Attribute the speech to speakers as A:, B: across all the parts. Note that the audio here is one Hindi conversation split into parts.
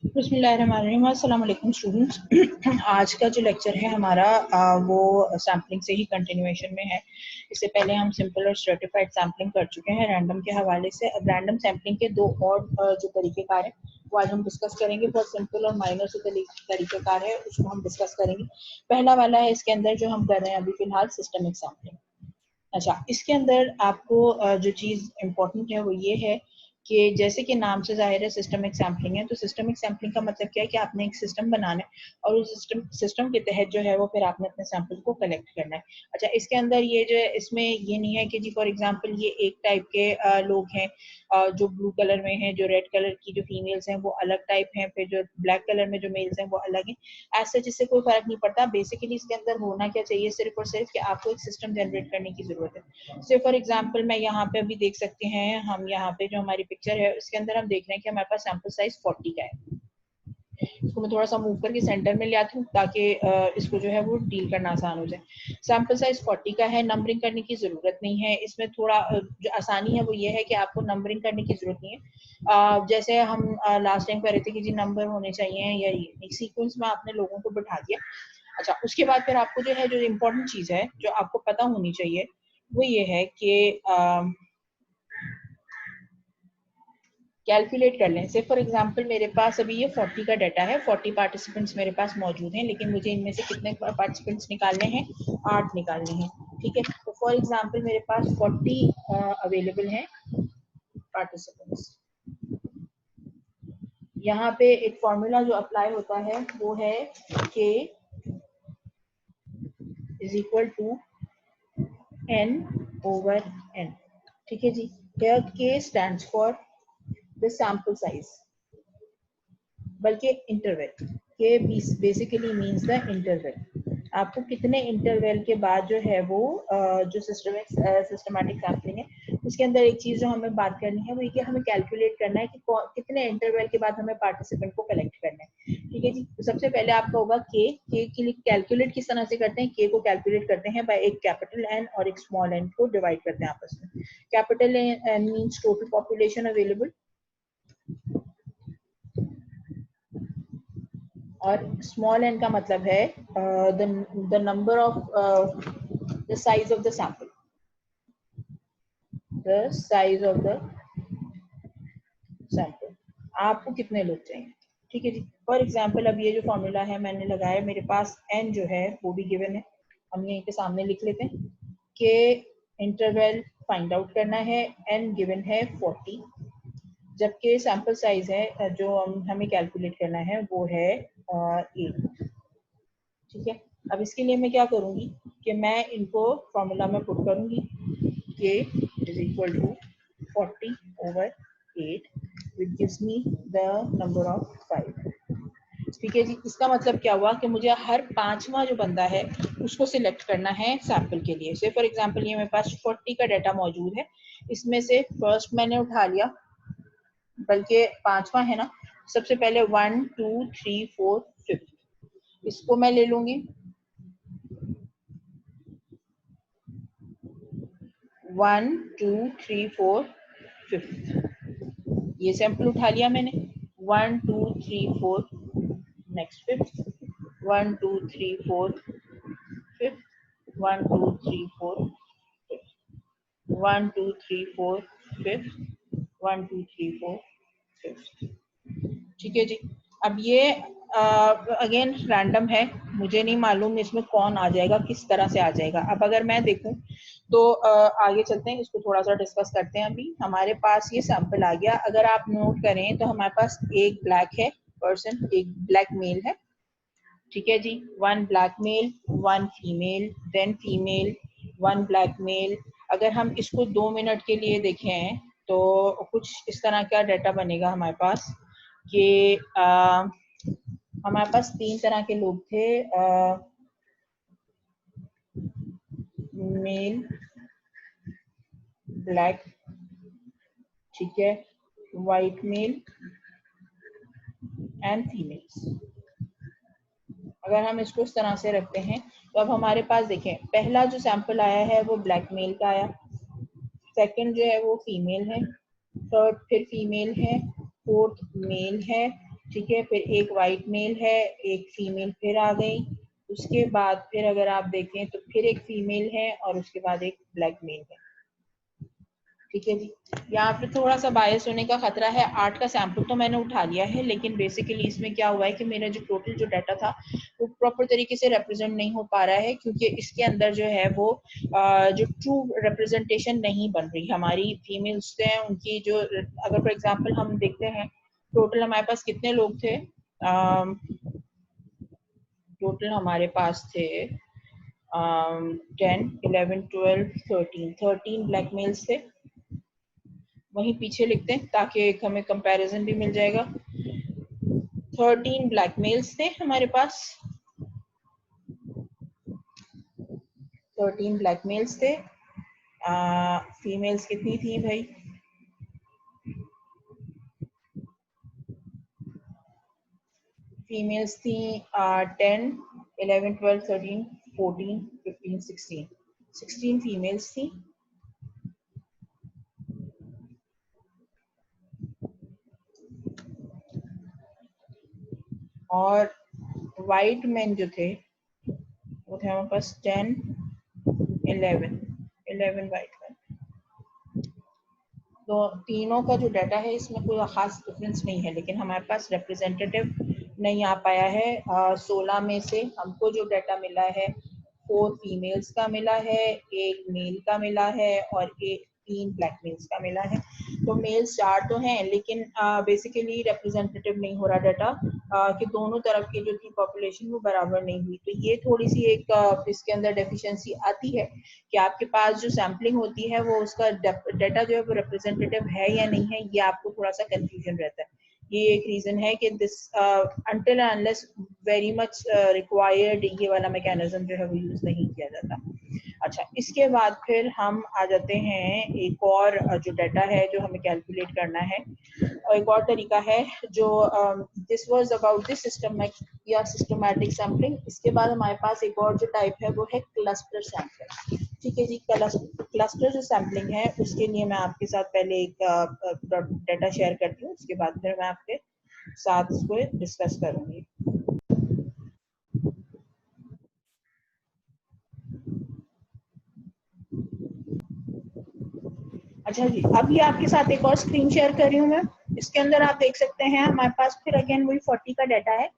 A: बिस्मिल्लाहिर्रहमानिर्रहीम। अस्सलाम वालेकुम स्टूडेंट्स। आज का जो लेक्चर है हमारा वो सैम्पलिंग से ही कंटिन्यूएशन में है। इससे पहले हम सिंपल और स्ट्रेटिफाइड सैम्पलिंग कर चुके हैं रैंडम के हवाले से। अब रैंडम सैम्पलिंग के दो और जो तरीक़ेकार हैं वो आज हम डिस्कस करेंगे। बहुत सिंपल और माइनर से तरीक़ेकार है, उसको हम डिस्कस करेंगे। पहला वाला है इसके अंदर जो हम कर रहे हैं अभी फ़िलहाल सिस्टमिक सैम्पलिंग। अच्छा, इसके अंदर आपको जो चीज़ इम्पोर्टेंट है वो ये है कि जैसे कि नाम से ज़ाहिर है सिस्टमिक सैम्पलिंग है, तो सिस्टमिक सैम्पलिंग का मतलब क्या है कि आपने एक सिस्टम बनाना है और उस सिस्टम के तहत जो है वो फिर आपने अपने सैंपल को कलेक्ट करना है। अच्छा, इसके अंदर ये जो है इसमें ये नहीं है कि जी फॉर एग्जांपल ये एक टाइप के लोग हैं जो ब्लू कलर में हैं, जो रेड कलर की जो फीमेल्स हैं वो अलग टाइप हैं, फिर जो ब्लैक कलर में जो मेल्स हैं वो अलग हैं। ऐसे जिससे कोई फ़र्क नहीं पड़ता। बेसिकली इसके अंदर होना क्या चाहिए सिर्फ और सिर्फ कि आपको एक सिस्टम जनरेट करने की ज़रूरत है। से फॉर एग्जांपल मैं यहाँ पे अभी देख सकते हैं, हम यहाँ पे जो हमारी पिक्चर है उसके अंदर हम देख रहे हैं कि हमारे पास सैंपल साइज 40 का है। इसको मैं थोड़ा सा मूव करके सेंटर में ले आती हूँ ताकि इसको जो है वो डील करना आसान हो जाए। सैंपल साइज 40 का है, नंबरिंग करने की ज़रूरत नहीं है। इसमें थोड़ा जो आसानी है वो ये है कि आपको नंबरिंग करने की ज़रूरत नहीं है। जैसे हम लास्ट टाइम कह रहे थे कि जी नंबर होने चाहिए या ये सीक्वेंस में आपने लोगों को बिठा दिया। अच्छा, उसके बाद फिर आपको जो है जो इम्पोर्टेंट चीज़ है जो आपको पता होनी चाहिए वो ये है कि कैलकुलेट कर लें। से फॉर एग्जांपल मेरे पास अभी ये 40 का डाटा है, 40 पार्टिसिपेंट्स मेरे पास मौजूद हैं, लेकिन मुझे इनमें से कितने पार्टिसिपेंट्स निकालने हैं? 8 निकालने हैं। ठीक है, तो फॉर एग्जांपल मेरे पास 40 अवेलेबल हैं पार्टिसिपेंट्स। यहाँ पे एक फॉर्मूला जो अप्लाई होता है वो है k is equal to n/n। ठीक है जी, here k stands for the sample size, बल्कि इंटरवल के बेसिकली मींस द इंटरवल। आपको कितने इंटरवल के बाद जो है वो जो सिस्टमैटिक सैम्पलिंग है उसके अंदर एक चीज जो हमें बात करनी है वो ये कि हमें कैलकुलेट करना है कि कितने इंटरवल के बाद हमें पार्टिसिपेंट को कलेक्ट करना है। ठीक है जी, तो सबसे पहले आपका होगा के के लिए कैलकुलेट किस तरह से करते हैं? के को कैलकुलेट करते हैं बाय एक कैपिटल एन और एक स्मॉल एन को डिवाइड करते हैं आपस में। Capital N means total population available और स्मॉल एन का मतलब है the number of the size of the sample, the size of the sample. आपको कितने लोग चाहिए? ठीक है जी, फॉर एग्जांपल अब ये जो फॉर्मूला है मैंने लगाया, मेरे पास एन जो है वो भी गिवन है, हम यहीं पे सामने लिख लेते हैं कि इंटरवल फाइंड आउट करना है, एन गिवन है 40, जबकि सैंपल साइज है जो हमें कैलकुलेट करना है वो है 8। ठीक है, अब इसके लिए मैं क्या करूंगी कि मैं इनको फॉर्मूला में पुट करूंगी k is equal to 40/8 which gives me the number of 5। ठीक है जी, इसका मतलब क्या हुआ कि मुझे हर पांचवा जो बंदा है उसको सिलेक्ट करना है सैंपल के लिए। से फॉर एग्जांपल ये मेरे पास 40 का डाटा मौजूद है, इसमें से फर्स्ट मैंने उठा लिया, बल्कि पांचवा है ना, सबसे पहले 1 2 3 4 5, इसको मैं ले लूंगी। 1 2 3 4 5, ये सैंपल उठा लिया मैंने। 1 2 3 4 नेक्स्ट 5, 1 2 3 4 5, 1 2 3 4 5, 1 2 3 4 5, 1 2 3 4 5। ठीक है जी, अब ये अगेन रैंडम है, मुझे नहीं मालूम इसमें कौन आ जाएगा, किस तरह से आ जाएगा। अब अगर मैं देखूं तो आगे चलते हैं, इसको थोड़ा सा डिस्कस करते हैं। अभी हमारे पास ये सैंपल आ गया, अगर आप नोट करें तो हमारे पास एक ब्लैक है पर्सन, एक ब्लैक मेल है। ठीक है जी, 1 black male, 1 female, then female, 1 black male. अगर हम इसको 2 मिनट के लिए देखें तो कुछ इस तरह का डाटा बनेगा हमारे पास कि हमारे पास 3 तरह के लोग थे, मेल, ब्लैक, ठीक है, वाइट मेल एंड फीमेल्स। अगर हम इसको इस तरह से रखते हैं तो अब हमारे पास देखें, पहला जो सैंपल आया है वो ब्लैक मेल का आया, सेकंड जो है वो फीमेल है, थर्ड फिर फीमेल है, फोर्थ मेल है। ठीक है। फिर एक वाइट मेल है, एक फीमेल फिर आ गई। उसके बाद फिर अगर आप देखें तो फिर एक फीमेल है और उसके बाद एक ब्लैक मेल है। ठीक है जी। यहाँ पे थोड़ा सा बायस होने का खतरा है। 8 का सैंपल तो मैंने उठा लिया है, लेकिन बेसिकली इसमें क्या हुआ है कि मेरा जो टोटल जो डाटा था वो प्रॉपर तरीके से रिप्रेजेंट नहीं हो पा रहा है, क्योंकि इसके अंदर जो है वो जो ट्रू रिप्रेजेंटेशन नहीं बन रही। हमारी फीमेल्स हैं उनकी जो, अगर फॉर एग्जांपल हम देखते हैं टोटल हमारे पास कितने लोग थे, टोटल हमारे पास थे 10, 11, 12, 13 ब्लैक मेल्स थे। वहीं पीछे लिखते हैं ताकि एक हमें कंपैरिजन भी मिल जाएगा। 13 ब्लैक मेल्स थे हमारे पास, 13 ब्लैक मेल्स थे। फीमेल्स कितनी थी भाई? फीमेल्स थी 10, 11, 12, 13, 14, 15, 16 फीमेल्स थी। और वाइट मैन जो थे वो थे हमारे पास 10, 11 वाइट मैन। तो तीनों का जो डाटा है इसमें कोई खास डिफरेंस नहीं है, लेकिन हमारे पास रिप्रेजेंटेटिव नहीं आ पाया है। 16 में से हमको जो डाटा मिला है 4 फीमेल्स का मिला है, 1 मेल का मिला है और 3 ब्लैक मेल्स का मिला है। तो मेल्स 4 तो हैं, लेकिन बेसिकली रिप्रेजेंटेटिव नहीं हो रहा डाटा कि दोनों तरफ की जो थी पॉपुलेशन वो बराबर नहीं हुई। तो ये थोड़ी सी एक इसके अंदर डेफिशिएंसी आती है कि आपके पास जो सैम्पलिंग होती है वो उसका डाटा जो है वो रिप्रेजेंटेटिव है या नहीं है, ये आपको थोड़ा सा कंफ्यूजन रहता है। ये एक रीजन है कि this until unless very much required ये वाला मैकेनिज्म जो है वो यूज नहीं किया जाता। अच्छा, इसके बाद फिर हम आ जाते हैं एक और जो डाटा है जो हमें कैलकुलेट करना है। और एक और तरीका है जो this was about this system या सिस्टमैटिक सैम्पलिंग। इसके बाद हमारे पास एक और जो टाइप है वो है क्लस्टर सैम्पलिंग। ठीक है जी। क्लस्टर जो सैम्पलिंग है उसके लिए मैं आपके साथ पहले एक डाटा शेयर करती हूँ, उसके बाद फिर मैं आपके साथ इसको डिस्कस करूंगी। अच्छा जी, अब ये आपके साथ एक और स्क्रीन शेयर कर रही हूँ मैं। इसके अंदर आप देख सकते हैं हमारे पास फिर अगेन वही 40 का डाटा है,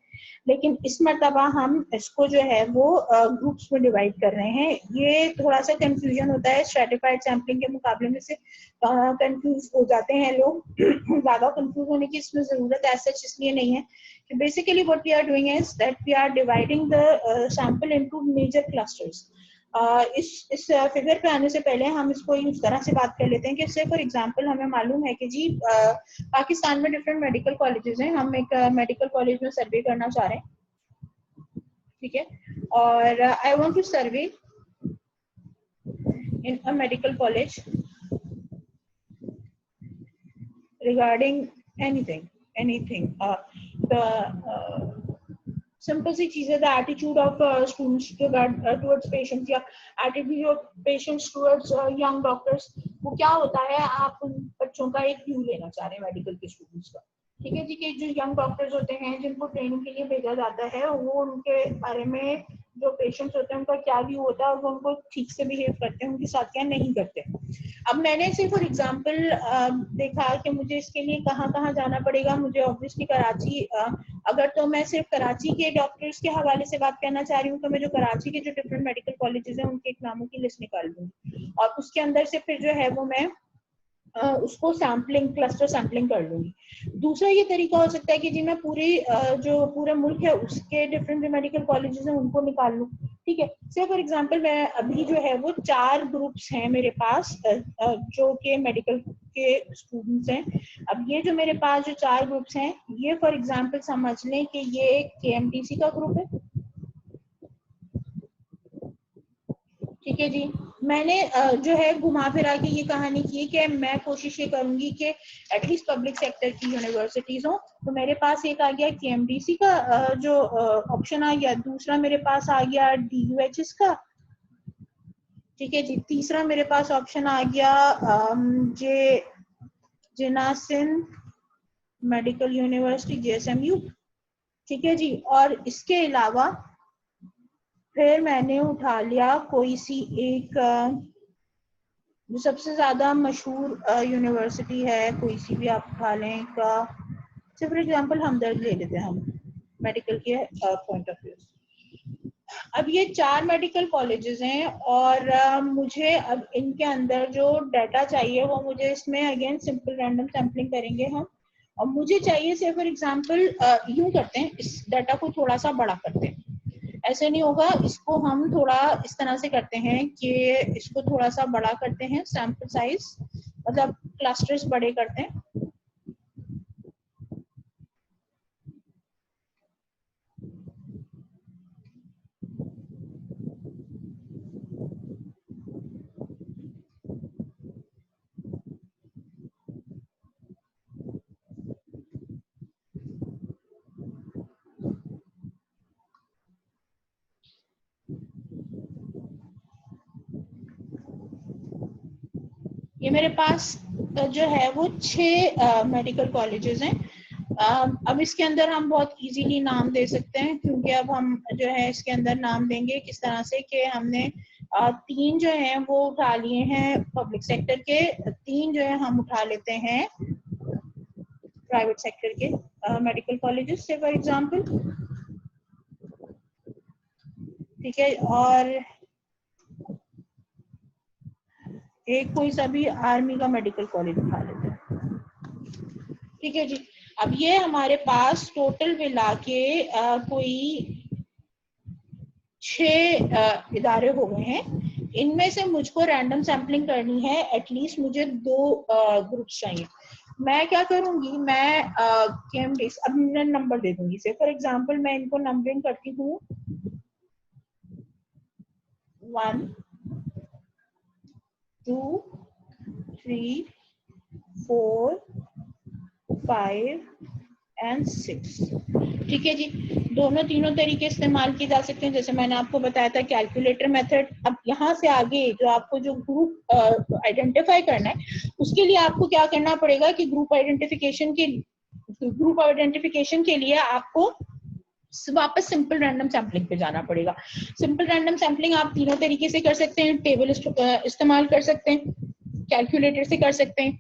A: लेकिन इस मर्तबा हम इसको जो है वो ग्रुप्स में डिवाइड कर रहे हैं। ये थोड़ा सा कंफ्यूजन होता है स्ट्रेटिफाइड सैम्पलिंग के मुकाबले में, से कंफ्यूज हो जाते हैं लोग। ज्यादा कंफ्यूज होने की इसमें जरूरत ऐसा इसलिए नहीं है कि basically what we are doing is that we are dividing the sample into major clusters. इस फिगर पे आने से पहले हम इसको इस तरह से बात कर लेते हैं कि से फॉर एग्जांपल हमें मालूम है कि जी पाकिस्तान में डिफरेंट मेडिकल कॉलेजेस हैं। हम एक मेडिकल कॉलेज में सर्वे करना चाह रहे हैं, ठीक है। और I want to survey in a medical college regarding anything the simple सी चीज है, the attitude of students towards patients या attitude of patients towards young doctors. वो क्या होता है, आप उन बच्चों का एक व्यू लेना चाह रहे हैं मेडिकल के स्टूडेंट्स का। ठीक है जी। कि जो यंग डॉक्टर्स होते हैं जिनको ट्रेनिंग के लिए भेजा जाता है, वो उनके बारे में जो पेशेंट्स होते हैं उनका क्या व्यू होता है और वो उनको ठीक से बिहेव करते हैं उनके साथ क्या नहीं करते। अब मैंने सिर्फ फॉर एग्जांपल देखा कि मुझे इसके लिए कहाँ कहाँ जाना पड़ेगा। मुझे ऑब्वियसली कराची, अगर तो मैं सिर्फ कराची के डॉक्टर्स के हवाले से बात करना चाह रही हूँ तो मैं जो कराची के जो डिफरेंट मेडिकल कॉलेजेस हैं उनके एक नामों की लिस्ट निकाल दूंगी और उसके अंदर से फिर जो है वो मैं उसको सैम्पलिंग, क्लस्टर सैम्पलिंग कर लूंगी। दूसरा ये तरीका हो सकता है कि जी मैं पूरी जो पूरा मुल्क है उसके डिफरेंट मेडिकल कॉलेजेस हैं उनको निकाल लूँ। ठीक है। से फॉर एग्जांपल मैं अभी जो है वो 4 ग्रुप्स हैं मेरे पास जो के मेडिकल के स्टूडेंट्स हैं। अब ये जो मेरे पास जो 4 ग्रुप्स हैं, ये फॉर एग्जांपल समझ लें कि ये KMTC का ग्रुप है। ठीक है जी। मैंने जो है घुमा फिरा के ये कहानी की कि मैं कोशिश ये करूंगी कि एटलीस्ट पब्लिक सेक्टर की यूनिवर्सिटीज हो। तो मेरे पास एक आ गया KMDC का जो ऑप्शन आ गया। दूसरा मेरे पास आ गया DUHS का। ठीक है जी। तीसरा मेरे पास ऑप्शन आ गया जे जिना सिंध मेडिकल यूनिवर्सिटी JSMU, ठीक है जी। और इसके अलावा फिर मैंने उठा लिया कोई सी एक जो सबसे ज्यादा मशहूर यूनिवर्सिटी है, कोई सी भी आप उठा लें का, फॉर एग्जांपल हमदर्द ले लेते हैं हम मेडिकल के पॉइंट ऑफ व्यू। अब ये 4 मेडिकल कॉलेजेस हैं और मुझे अब इनके अंदर जो डाटा चाहिए वो मुझे इसमें अगेन सिंपल रैंडम सैम्पलिंग करेंगे हम। और मुझे चाहिए से फॉर एग्जांपल यूं करते हैं, इस डाटा को थोड़ा सा बड़ा करते हैं, ऐसे नहीं होगा, इसको हम थोड़ा इस तरह से करते हैं कि इसको थोड़ा सा बड़ा करते हैं, सैंपल साइज मतलब क्लस्टर्स बड़े करते हैं। ये मेरे पास जो है वो 6 मेडिकल कॉलेजेस हैं। अब इसके अंदर हम बहुत इजीली नाम दे सकते हैं, क्योंकि अब हम जो है इसके अंदर नाम देंगे किस तरह से कि हमने 3 जो हैं वो उठा लिए हैं पब्लिक सेक्टर के, 3 जो है हम उठा लेते हैं प्राइवेट सेक्टर के मेडिकल कॉलेजेस से फॉर एग्जांपल, ठीक है। और एक कोई सा भी आर्मी का मेडिकल कॉलेज उठा लेते हैं, ठीक है जी। अब ये हमारे पास टोटल मिला के कोई 6 इदारे हो गए हैं। इनमें से मुझको रैंडम सैम्पलिंग करनी है, एटलीस्ट मुझे 2 ग्रुप्स चाहिए। मैं क्या करूंगी, मैं KMDs अब मैं नंबर दे दूंगी से, फॉर एग्जांपल मैं इनको नंबरिंग करती हूँ 1 2 3 4 5 एंड 6, ठीक है जी। दोनों तीनों तरीके इस्तेमाल किए जा सकते हैं, जैसे मैंने आपको बताया था कैलकुलेटर मेथड। अब यहाँ से आगे जो आपको जो ग्रुप आइडेंटिफाई करना है, उसके लिए आपको क्या करना पड़ेगा कि ग्रुप आइडेंटिफिकेशन के लिए आपको वापस सिंपल रैंडम सैम्पलिंग पे जाना पड़ेगा। सिंपल रैंडम सैम्पलिंग आप तीनों तरीके से कर सकते हैं, टेबल इस्तेमाल कर सकते हैं, कैलकुलेटर से कर सकते हैं,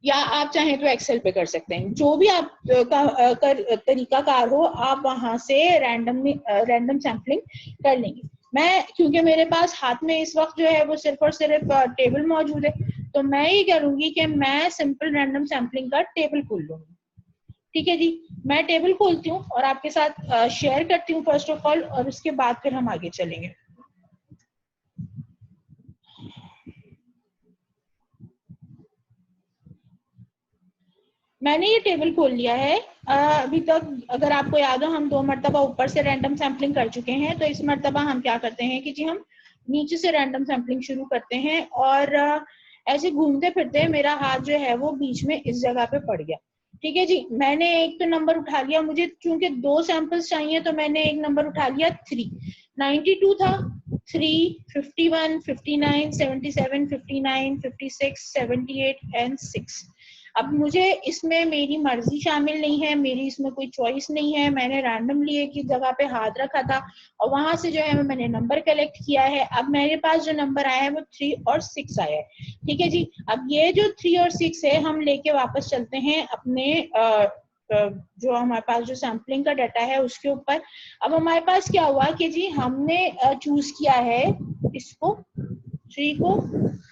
A: या आप चाहें तो एक्सेल पे कर सकते हैं। जो भी आप का तरीका कार हो, आप वहां से रैंडम सैम्पलिंग कर लेंगे। मैं क्योंकि मेरे पास हाथ में इस वक्त जो है वो सिर्फ और सिर्फ टेबल मौजूद है, तो मैं ये करूंगी कि मैं सिंपल रैंडम सैम्पलिंग का टेबल खोल लूंगी, ठीक है जी। मैं टेबल खोलती हूँ और आपके साथ शेयर करती हूँ फर्स्ट ऑफ ऑल, और उसके बाद फिर हम आगे चलेंगे। मैंने ये टेबल खोल लिया है। अभी तक अगर आपको याद हो, हम 2 मरतबा ऊपर से रैंडम सैम्पलिंग कर चुके हैं, तो इस मरतबा हम क्या करते हैं कि जी हम नीचे से रैंडम सैम्पलिंग शुरू करते हैं। और ऐसे घूमते फिरते मेरा हाथ जो है वो बीच में इस जगह पे पड़ गया, ठीक है जी। मैंने एक तो नंबर उठा लिया, मुझे चूंकि 2 सैंपल्स चाहिए तो मैंने एक नंबर उठा लिया 3। 92 था, 3 51 59 77 59 56 78 एंड 6। अब मुझे इसमें मेरी मर्जी शामिल नहीं है, मेरी इसमें कोई चॉइस नहीं है। मैंने रैंडमली एक ही जगह पे हाथ रखा था और वहां से जो है मैंने नंबर कलेक्ट किया है। अब मेरे पास जो नंबर आया है वो 3 और 6 आया है, ठीक है जी। अब ये जो 3 और 6 है हम लेके वापस चलते हैं अपने जो हमारे पास जो सैम्पलिंग का डाटा है उसके ऊपर। अब हमारे पास क्या हुआ कि जी हमने चूज किया है इसको, 3 को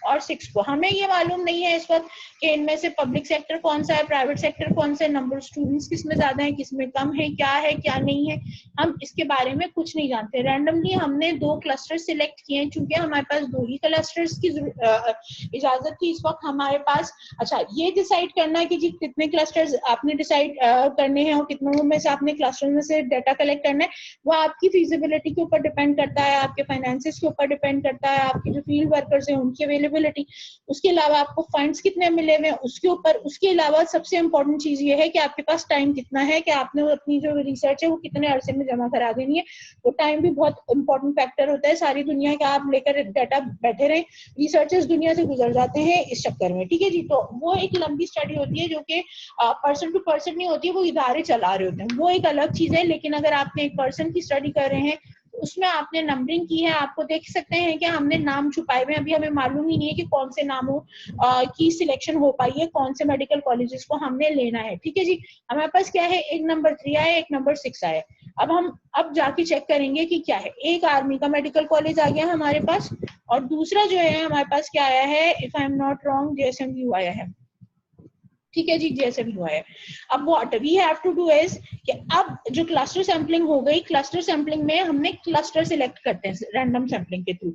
A: और 6 को। हमें ये मालूम नहीं है इस वक्त कि इनमें से पब्लिक सेक्टर कौन सा है, प्राइवेट सेक्टर कौन सा है, नंबर ऑफ स्टूडेंट्स किसमें ज्यादा है किसमें कम है क्या नहीं है, हम इसके बारे में कुछ नहीं जानते। रैंडमली हमने 2 क्लस्टर सिलेक्ट किए हैं, चूंकि हमारे पास 2 ही क्लस्टर्स की इजाजत थी इस वक्त हमारे पास। अच्छा, ये डिसाइड करना है कि जी कितने क्लस्टर्स आपने डिसाइड करने हैं और कितनों में से आपने क्लस्टर में से डाटा कलेक्ट करना है, वो आपकी फिजिबिलिटी के ऊपर डिपेंड करता है, आपके फाइनेंसिस के ऊपर डिपेंड करता है, आपके जो फील्ड वर्कर्स हैं उनकी अवेलेबिलिटी अवेलेबिलिटी, उसके अलावा आपको फंड्स कितने मिले हुए हैं उसके ऊपर, उसके अलावा सबसे इंपॉर्टेंट चीज ये है कि आपके पास टाइम कितना है, कि आपने अपनी जो रिसर्च है वो कितने अरसे में जमा करा देनी है। वो टाइम भी बहुत इंपॉर्टेंट फैक्टर होता है। सारी दुनिया का आप लेकर डाटा बैठे रहे, रिसर्चर्स दुनिया से गुजर जाते हैं इस चक्कर में, ठीक है जी। तो वो एक लंबी स्टडी होती है जो कि पर्सन टू पर्सन नहीं होती है, वो इदारे चला रहे होते हैं, वो एक अलग चीज है। लेकिन अगर आपने एक पर्सन की स्टडी कर रहे हैं, उसमें आपने नंबरिंग की है, आपको देख सकते हैं कि हमने नाम छुपाए हुए हैं, अभी हमें मालूम ही नहीं है कि कौन से नामों की सिलेक्शन हो पाई है, कौन से मेडिकल कॉलेजेस को हमने लेना है, ठीक है जी। हमारे पास क्या है, एक नंबर 3 आया, एक नंबर 6 आया। अब हम अब जाके चेक करेंगे कि क्या है। एक आर्मी का मेडिकल कॉलेज आ गया हमारे पास, और दूसरा जो है हमारे पास क्या आया है, if I am not wrong, JSMU आया है, ठीक है जी, जेएसएमयू आया। अब what we have to do is कि अब जो क्लस्टर सैंपलिंग हो गई, क्लस्टर सैंपलिंग में हमने क्लस्टर सिलेक्ट करते हैं रैंडम सैंपलिंग के थ्रू,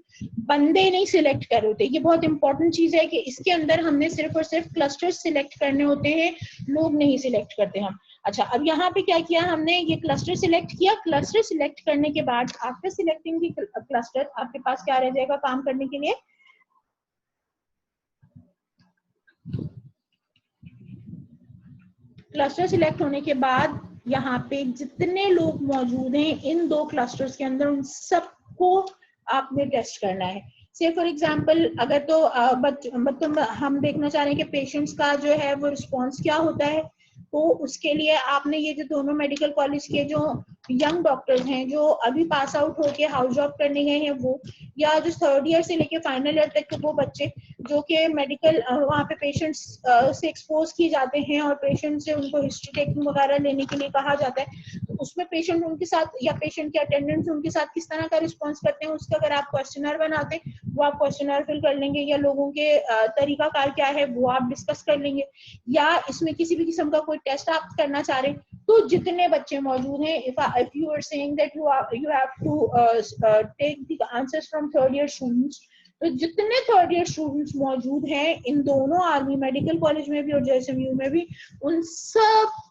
A: बंदे नहीं सिलेक्ट कर होते। ये बहुत इंपॉर्टेंट चीज है कि इसके अंदर हमने सिर्फ और सिर्फ क्लस्टर सिलेक्ट करने होते हैं, लोग नहीं सिलेक्ट करते हम। अच्छा, अब यहाँ पे क्या किया हमने, ये क्लस्टर सिलेक्ट किया। क्लस्टर सिलेक्ट करने के बाद आफ्टर सिलेक्टिंग दी क्लस्टर, आपके पास क्या रह जाएगा काम करने के लिए, क्लस्टर सिलेक्ट होने के बाद यहाँ पे जितने लोग मौजूद हैं इन दो क्लस्टर्स के अंदर, उन सबको आपने टेस्ट करना है। से फॉर एग्जांपल अगर तो हम देखना चाह रहे हैं कि पेशेंट्स का जो है वो रिस्पॉन्स क्या होता है, तो उसके लिए आपने ये जो दोनों मेडिकल कॉलेज के जो यंग डॉक्टर्स हैं जो अभी पास आउट होके हाउस जॉब करने गए हैं वो, या जो 3rd ईयर से लेके फाइनल ईयर तक के वो बच्चे जो कि मेडिकल वहाँ पे पेशेंट्स से एक्सपोज किए जाते हैं और पेशेंट से उनको हिस्ट्री टेकिंग वगैरह लेने के लिए कहा जाता है, तो उसमें पेशेंट उनके साथ या पेशेंट के अटेंडेंट्स उनके साथ किस तरह का रिस्पॉन्स करते हैं, उसका अगर आप क्वेश्चनर बनाते हैं वो आप क्वेश्चनर फिल कर लेंगे, या लोगों के तरीकाकार क्या है वो आप डिस्कस कर लेंगे, या इसमें किसी भी किस्म का कोई टेस्ट आप करना चाह रहे हैं। तो जितने बच्चे मौजूद हैं, if you are saying that you have to take the answers from 3rd year students, तो जितने 3rd ईयर स्टूडेंट्स मौजूद हैं इन दोनों आर्मी मेडिकल कॉलेज में भी और जेएसएमयू में भी, उन सब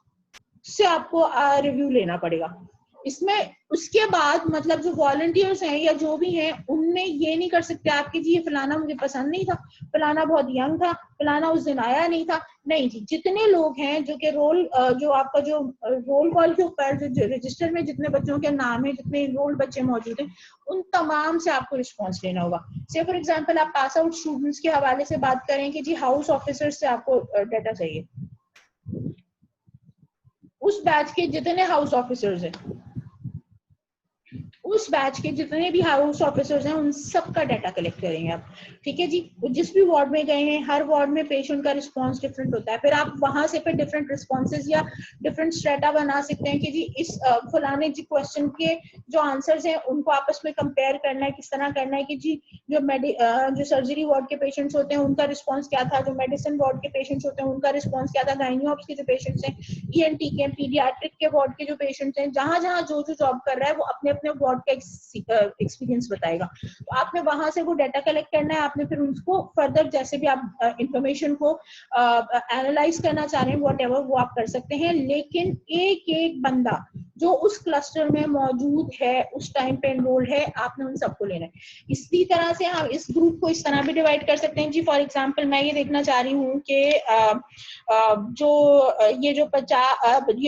A: से आपको रिव्यू लेना पड़ेगा इसमें। उसके बाद मतलब जो वॉलंटियर्स हैं या जो भी हैं, उनमें ये नहीं कर सकते आपके जी ये फलाना मुझे पसंद नहीं था, फलाना बहुत यंग था, फलाना उस दिन आया नहीं था, नहीं जी। जितने लोग हैं जो कि रोल जो आपका जो रोल कॉल के ऊपर जो रजिस्टर में जितने बच्चों के नाम है, जितने इनरोल्ड बच्चे मौजूद हैं, उन तमाम से आपको रिस्पॉन्स लेना होगा। से फॉर एग्जाम्पल आप पास आउट स्टूडेंट्स के हवाले से बात करें कि जी हाउस ऑफिसर से आपको डाटा चाहिए, उस बैच के जितने हाउस ऑफिसर्स हैं, उस बैच के जितने भी हाउस ऑफिसर्स हैं उन सबका डाटा कलेक्ट करेंगे आप, ठीक है जी। वो जिस भी वार्ड में गए हैं, हर वार्ड में पेशेंट का रिस्पांस डिफरेंट होता है, फिर आप वहां से फिर डिफरेंट रिस्पांसेस या डिफरेंट स्ट्रेटा बना सकते हैं कि जी इस फलाने जी क्वेश्चन के जो आंसर्स हैं उनको आपस में कंपेयर करना है, किस तरह करना है कि जी जो सर्जरी वार्ड के पेशेंट्स होते हैं उनका रिस्पॉन्स क्या था, जो मेडिसिन वार्ड के पेशेंट्स होते हैं उनका रिस्पॉन्स क्या था, गायनी ऑप्स के जो पेशेंट्स हैं, ईएनटी के, पीडियाट्रिक के वार्ड के जो पेशेंट्स हैं, जहां जहां जो जॉब कर रहा है वो अपने अपने वार्ड का एक्सपीरियंस बताएगा। तो आपने वहां से वो डाटा कलेक्ट करना है, आपने फिर उसको फर्दर जैसे भी आप इंफॉर्मेशन को एनालाइज करना चाह रहे हैं व्हाटएवर वो आप कर सकते हैं। लेकिन एक एक बंदा जो उस क्लस्टर में मौजूद है, उस टाइम पे एनरोल्ड है, आपने उन सबको लेना है। इसी तरह से हम इस ग्रुप को इस तरह भी डिवाइड कर सकते हैं जी। फॉर एग्जांपल मैं ये देखना चाह रही हूँ कि ये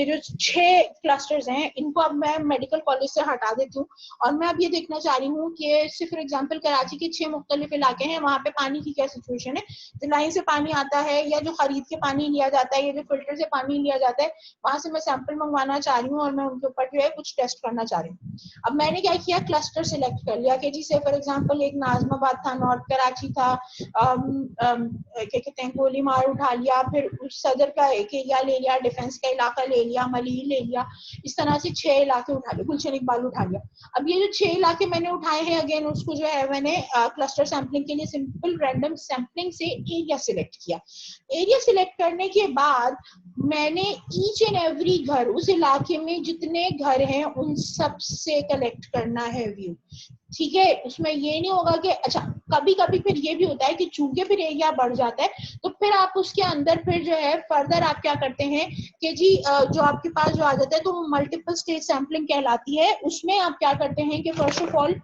A: जो 6 क्लस्टर्स हैं इनको अब मैं मेडिकल कॉलेज से हटा देती हूँ, और मैं अब ये देखना चाह रही हूँ कि सिर्फ फॉर एग्जांपल कराची के 6 मुख्तलिफ इलाके हैं, वहाँ पे पानी की क्या सिचुएशन है, जो लाइन से पानी आता है या जो खरीद के पानी लिया जाता है या जो फिल्टर से पानी लिया जाता है, वहां से मैं सैंपल मंगवाना चाह रही हूँ और मैं उनके ऊपर जो है कुछ टेस्ट करना चाह रही हूँ। अब मैंने क्या किया, क्लस्टर सिलेक्ट कर लिया कि जी से फॉर एग्जांपल एक नाजमाबाद था, नॉर्थ कराची था, क्या कहते हैं गोलीमार उठा लिया, फिर सदर का एक एरिया ले लिया, डिफेंस का इलाका ले लिया, मलीर ले लिया, इस तरह से 6 इलाके उठा लिए, गुलशन इकबाल उठा लिया। अब ये जो 6 इलाके मैंने उठाए हैं, अगेन उसको जो है मैंने क्लस्टर सैंपलिंग के लिए सिंपल रैंडम सैंपलिंग से एरिया सिलेक्ट किया। एरिया सिलेक्ट करने के बाद मैंने ईच एंड एवरी घर, उस इलाके में जितने घर हैं उन सब से कलेक्ट करना है व्यू, ठीक है। उसमें ये नहीं होगा कि अच्छा, कभी कभी फिर ये भी होता है कि चूंकि फिर एरिया बढ़ जाता है तो फिर आप उसके अंदर फिर जो है फर्दर आप क्या करते हैं कि जी जो आपके पास जो आ जाता है तो वो मल्टीपल स्टेज सैंपलिंग कहलाती है। उसमें आप क्या करते हैं कि फर्स्ट ऑफ ऑल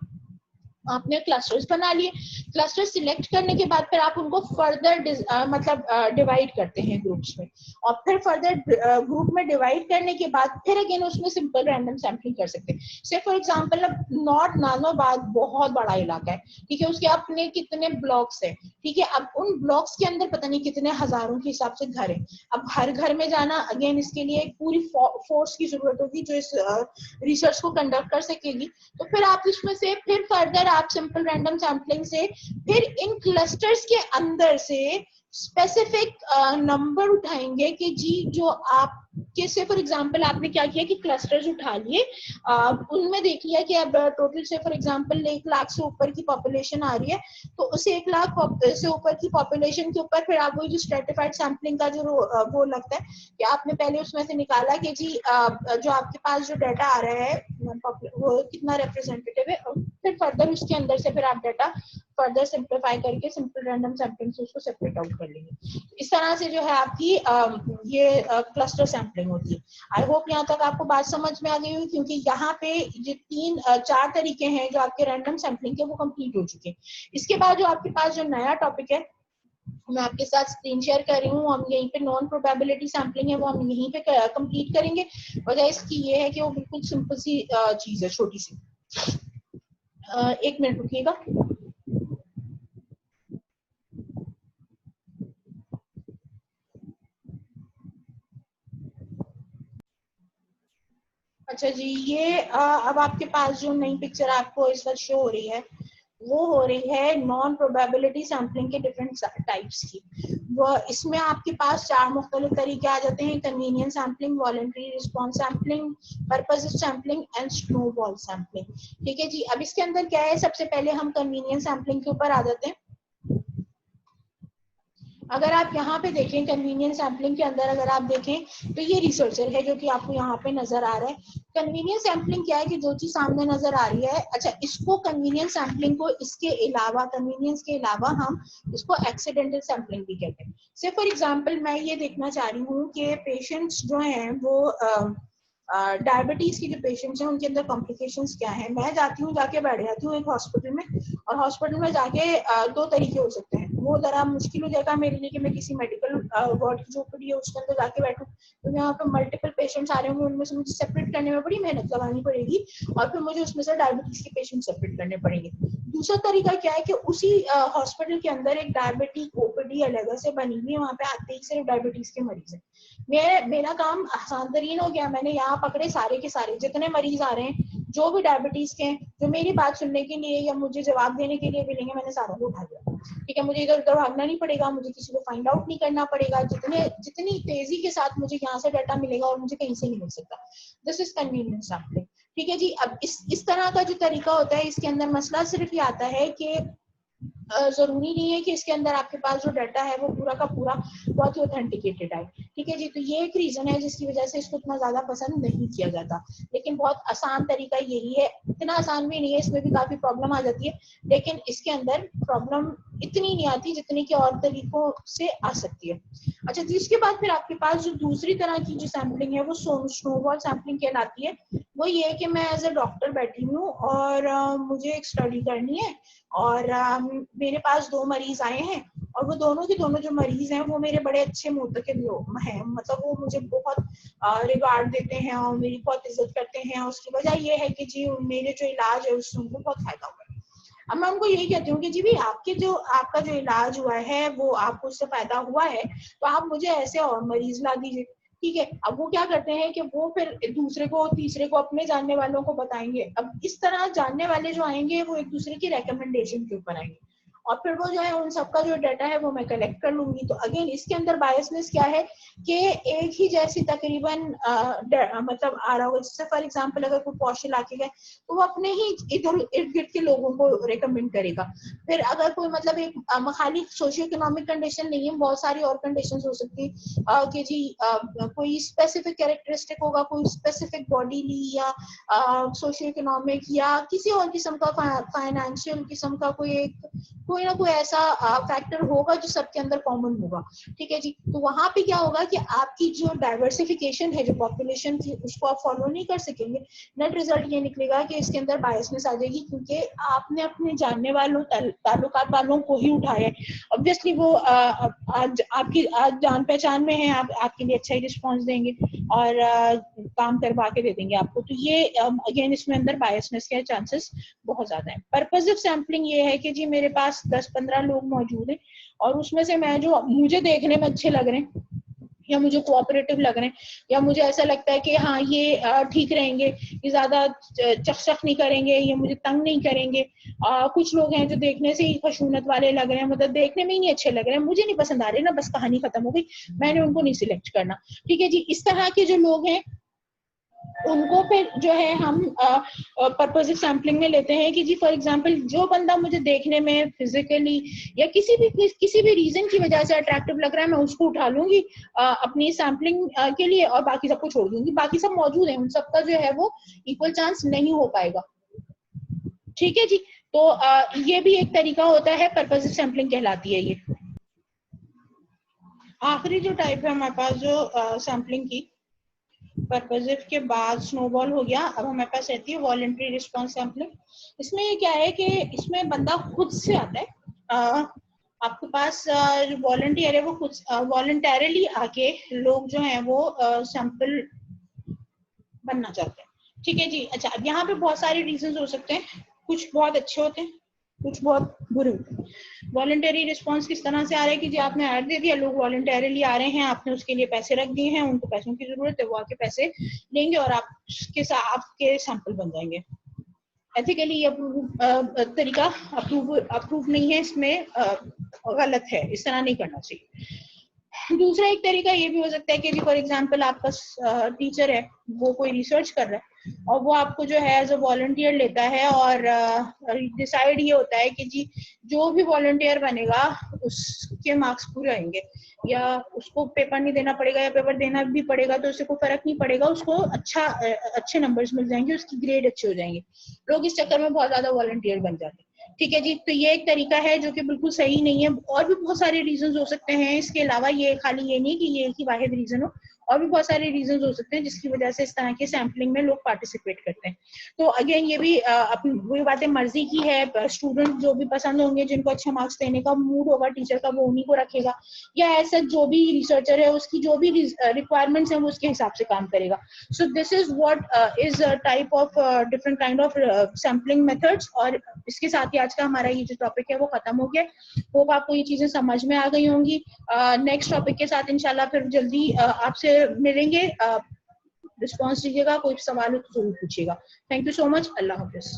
A: आपने क्लस्टर्स बना लिए, क्लस्टर सिलेक्ट करने के बाद फिर आप उनको फर्दर मतलब डिवाइड करते हैं ग्रुप्स में, और फिर फर्दर ग्रुप में डिवाइड करने के बाद फिर अगेन उसमें सिंपल रैंडम सैम्पलिंग कर सकते हैं। से फॉर एग्जांपल अब नॉर्थ नानोबाद बहुत बड़ा इलाका है, ठीक है, उसके अपने कितने ब्लॉक्स है, ठीक है, अब उन ब्लॉक्स के अंदर पता नहीं कितने हजारों के हिसाब से घर है। अब हर घर में जाना अगेन इसके लिए एक पूरी फोर्स की जरूरत होगी जो इस रिसर्च को कंडक्ट कर सकेगी। तो फिर आप इसमें से फिर फर्दर आप सिंपल रैंडम सैम्पलिंग से फिर इन क्लस्टर्स के अंदर से स्पेसिफिक नंबर उठाएंगे कि जी जो आप से फॉर एग्जांपल आपने क्या किया कि क्लस्टर्स उठा लिए, उनमें देख लिया कि अब टोटल से फॉर एग्जांपल 1 लाख से ऊपर की पॉपुलेशन आ रही है, तो उस 1 लाख से ऊपर की पॉपुलेशन के ऊपर फिर आप वही जो स्ट्रेटिफाइड सैम्पलिंग का जो वो लगता है कि आपने पहले उसमें से निकाला कि जी जो आपके पास जो डाटा आ रहा है वो कितना रिप्रेजेंटेटिव है, फिर फर्दर उसके अंदर से फिर आप डाटा फर्दर सिंप्लीफाई करके सिंपल रैंडम सैम्पलिंग से उसको सेपरेट आउट कर लेंगे। इस तरह से जो है आपकी ये क्लस्टर सैम्पलिंग होती है। आई होप यहाँ तक आपको बात समझ में आ गई हुई, क्योंकि यहाँ पे ये 3-4 तरीके हैं जो आपके रैंडम सैम्पलिंग के वो कंप्लीट हो चुके हैं। इसके बाद जो आपके पास जो नया टॉपिक है मैं आपके साथ स्क्रीन शेयर कर रही हूँ, हम यहीं पे नॉन प्रोबेबिलिटी सैम्पलिंग है वो हम यहीं पे कंप्लीट करेंगे। वजह इसकी ये है कि वो बिल्कुल सिंपल सी चीज है, छोटी सी। 1 मिनट रुकिएगा। अच्छा जी, ये अब आपके पास जो नई पिक्चर आपको इस वक्त शो हो रही है वो हो रही है नॉन प्रोबेबिलिटी सैम्पलिंग के डिफरेंट टाइप्स की। वो इसमें आपके पास 4 मुख्तलिफ तरीके आ जाते हैं: convenience sampling, voluntary response sampling, purpose sampling and snowball sampling. ठीक है जी, अब इसके अंदर क्या है, सबसे पहले हम कन्वीनियंस सैम्पलिंग के ऊपर आ जाते हैं। अगर आप यहाँ पे देखें कन्वीनियंस सैम्पलिंग के अंदर अगर आप देखें तो ये रिसर्चर है जो कि आपको यहाँ पे नजर आ रहा है। कन्वीनियंस सैम्पलिंग क्या है कि जो चीज सामने नजर आ रही है, अच्छा इसको कन्वीनियंस सैम्पलिंग को इसके अलावा कन्वीनियंस के अलावा हम इसको एक्सीडेंटल सैम्पलिंग भी कहते हैं। से फॉर एग्जांपल मैं ये देखना चाह रही हूँ कि पेशेंट्स जो हैं वो डायबिटीज के जो पेशेंट्स हैं उनके अंदर कॉम्प्लिकेशंस क्या है। मैं जाती हूँ, जाके बैठ जाती हूँ एक हॉस्पिटल में, और हॉस्पिटल में जाके 2 तरीके हो सकते हैं। वो जरा मुश्किल हो जाएगा मेरे लिए कि मैं किसी मेडिकल वार्ड की जो ओपीडी है उसके अंदर जाके बैठूं, तो यहाँ पे मल्टीपल पेशेंट्स आ रहे होंगे, उनमें से मुझे सेपरेट करने में बड़ी मेहनत लगानी पड़ेगी, और फिर मुझे उसमें से डायबिटीज के पेशेंट सेपरेट करने पड़ेंगे। दूसरा तरीका क्या है कि उसी हॉस्पिटल के अंदर एक डायबिटिक ओपीडी अलग से बनी हुई है, वहाँ पे आते ही सिर्फ डायबिटीज के मरीज है। मेरा काम आसान तरीन हो गया, मैंने यहाँ पकड़े सारे के सारे जितने मरीज आ रहे हैं जो भी डायबिटीज के हैं, जो मेरी बात सुनने के लिए या मुझे जवाब देने के लिए मिलेंगे, मैंने सारों को उठा दिया। ठीक है, मुझे इधर उधर भागना नहीं पड़ेगा, मुझे किसी को फाइंड आउट नहीं करना पड़ेगा, जितनी तेजी के साथ मुझे यहाँ से डाटा मिलेगा और मुझे कहीं से नहीं मिल सकता। This is convenience sampling. ठीक है जी, अब इस तरह का जो तरीका होता है इसके अंदर मसला सिर्फ ये आता है कि जरूरी नहीं है कि इसके अंदर आपके पास जो डाटा है वो पूरा का पूरा बहुत ही ऑथेंटिकेटेड है। ठीक है जी, तो ये एक रीजन है जिसकी वजह से इसको इतना ज्यादा पसंद नहीं किया जाता, लेकिन बहुत आसान तरीका यही है। इतना आसान भी नहीं है, इसमें भी काफी प्रॉब्लम आ जाती है, लेकिन इसके अंदर प्रॉब्लम इतनी नहीं आती जितनी कि और तरीकों से आ सकती है। अच्छा जी, इसके बाद फिर आपके पास जो दूसरी तरह की जो सैम्पलिंग है वो स्नोबॉल सैम्पलिंग कहलाती है। वो ये है कि मैं एज ए डॉक्टर बैठी हूँ और मुझे एक स्टडी करनी है, और मेरे पास 2 मरीज आए हैं, और वो दोनों के दोनों जो मरीज हैं वो मेरे बड़े अच्छे मुतकिन लोग हैं, मतलब वो मुझे बहुत रिगार्ड देते हैं और मेरी बहुत इज्जत करते हैं। उसकी वजह ये है कि जी मेरे जो इलाज है उससे उनको बहुत फायदा हुआ है। अब मैं उनको यही कहती हूँ कि जी भी आपका जो इलाज हुआ है वो आपको उससे फायदा हुआ है, तो आप मुझे ऐसे और मरीज ला दीजिए। ठीक है, अब वो क्या करते हैं कि वो फिर दूसरे को तीसरे को अपने जानने वालों को बताएंगे। अब इस तरह जानने वाले जो आएंगे वो एक दूसरे की रिकमेंडेशन के ऊपर आएंगे, और फिर वो जो है उन सबका जो डाटा है वो मैं कलेक्ट कर लूंगी। तो अगेन इसके अंदर बायसनेस क्या है कि एक ही जैसी तकरीबन मतलब आ रहा होगा। जैसे फॉर एग्जांपल अगर कोई पौश इलाके का तो वो अपने ही इधर इर्द गिर्द के लोगों को रिकमेंड करेगा। फिर अगर कोई मतलब एक खाली सोशियो इकोनॉमिक कंडीशन नहीं है, बहुत सारी और कंडीशन हो सकती है कि जी कोई स्पेसिफिक कैरेक्टरिस्टिक होगा, कोई स्पेसिफिक बॉडीली या सोशियो इकोनॉमिक या किसी और किस्म का फाइनेंशियल किस्म का कोई
B: कोई ना कोई ऐसा फैक्टर होगा जो सबके अंदर कॉमन होगा, ठीक है जी। तो वहां पे क्या होगा कि आपकी जो डाइवर्सिफिकेशन है जो पॉपुलेशन की, उसको आप फॉलो नहीं कर सकेंगे। नेट रिजल्ट ये निकलेगा कि इसके अंदर बायसनेस आ जाएगी, क्योंकि आपने अपने जानने वालों ताल्लुकात वालों को ही उठाया है। ऑब्वियसली वो आज आपकी आज जान पहचान में है, आपके लिए अच्छा ही रिस्पॉन्स देंगे और काम करवा के दे देंगे आपको। तो ये अगेन इसमें अंदर बायसनेस के चांसेस बहुत ज्यादा है। पर्पसिव सैम्पलिंग ये है कि जी मेरे पास 10-15 लोग मौजूद हैं और उसमें से मैं जो मुझे देखने में अच्छे लग रहे हैं या मुझे कोऑपरेटिव लग रहे हैं या मुझे ऐसा लगता है कि हाँ ये ठीक रहेंगे, ये ज्यादा चकचक नहीं करेंगे, ये मुझे तंग नहीं करेंगे। कुछ लोग हैं जो देखने से ही खशूनत वाले लग रहे हैं, मतलब देखने में ही नहीं अच्छे लग रहे हैं, मुझे नहीं पसंद आ रहे ना, बस कहानी खत्म हो गई, मैंने उनको नहीं सिलेक्ट करना, ठीक है जी। इस तरह के जो लोग हैं उनको फिर जो है हम पर्पसिव सैम्पलिंग में लेते हैं कि जी फॉर एग्जांपल जो बंदा मुझे देखने में फिजिकली या किसी भी रीजन की वजह से अट्रैक्टिव लग रहा है, मैं उसको उठा लूंगी अपनी सैम्पलिंग के लिए और बाकी सबको छोड़ दूंगी। बाकी सब मौजूद है, उन सबका जो है वो इक्वल चांस नहीं हो पाएगा, ठीक है जी। तो ये भी एक तरीका होता है, पर्पसिव सैम्पलिंग कहलाती है ये। आखिरी जो टाइप है हमारे पास जो सैम्पलिंग की, पर्पसिव के बाद स्नोबॉल हो गया, अब हमारे पास रहती है वॉलंटरी रिस्पांस सैम्पलिंग। इसमें ये क्या है कि इसमें बंदा खुद से आता है, आपके पास जो वॉलंटियर है वो खुद वॉलंटरली आके लोग जो हैं वो सैंपल बनना चाहते हैं, ठीक है जी। अच्छा, अब यहाँ पे बहुत सारे रीजंस हो सकते हैं, कुछ बहुत अच्छे होते हैं, कुछ बहुत बुरे होते हैं। वॉलंटरी रिस्पांस किस तरह से आ रहा है कि जी आपने ऐड दे दिया, लोग वॉलंटरली आ रहे हैं, आपने उसके लिए पैसे रख दिए हैं, उनको पैसों की जरूरत है, वो आके पैसे लेंगे और आपके सैंपल बन जाएंगे। एथिकली ये तरीका अप्रूव नहीं है, इसमें गलत है, इस तरह नहीं करना चाहिए। दूसरा एक तरीका ये भी हो सकता है कि जी फॉर एग्जांपल आपका टीचर है, वो कोई रिसर्च कर रहा है और वो आपको जो है एज अ वॉलंटियर लेता है और डिसाइड ये होता है कि जी जो भी वॉलंटियर बनेगा उसके मार्क्स पूरे आएंगे, या उसको पेपर नहीं देना पड़ेगा या पेपर देना भी पड़ेगा तो उससे कोई फर्क नहीं पड़ेगा, उसको अच्छे नंबर्स मिल जाएंगे, उसकी ग्रेड अच्छे हो जाएंगे। लोग इस चक्कर में बहुत ज्यादा वॉलंटियर बन जाते हैं, ठीक है जी। तो ये एक तरीका है जो कि बिल्कुल सही नहीं है। और भी बहुत सारे रीजन हो सकते हैं इसके अलावा, ये खाली ये नहीं कि ये एक ही वाहिद रीजन हो, और भी बहुत सारे रीजन हो सकते हैं जिसकी वजह से इस तरह के सैम्पलिंग में लोग पार्टिसिपेट करते हैं। तो अगेन ये भी अपनी वही बातें मर्जी की है, स्टूडेंट जो भी पसंद होंगे, जिनको अच्छे मार्क्स देने का मूड होगा टीचर का, वो उन्हीं को रखेगा, या ऐसा जो भी रिसर्चर है उसकी जो भी रिक्वायरमेंट्स है वो उसके हिसाब से काम करेगा। So this is what is type of different kind of sampling methods. और इसके साथ ही आज का हमारा ये जो टॉपिक है वो खत्म हो गया। होप आपको ये चीजें समझ में आ गई होंगी। नेक्स्ट टॉपिक के साथ इंशाल्लाह फिर जल्दी आपसे मिलेंगे। रिस्पॉन्स दीजिएगा, कोई सवाल हो तो जरूर पूछिएगा। Thank you so much. Allah Hafiz.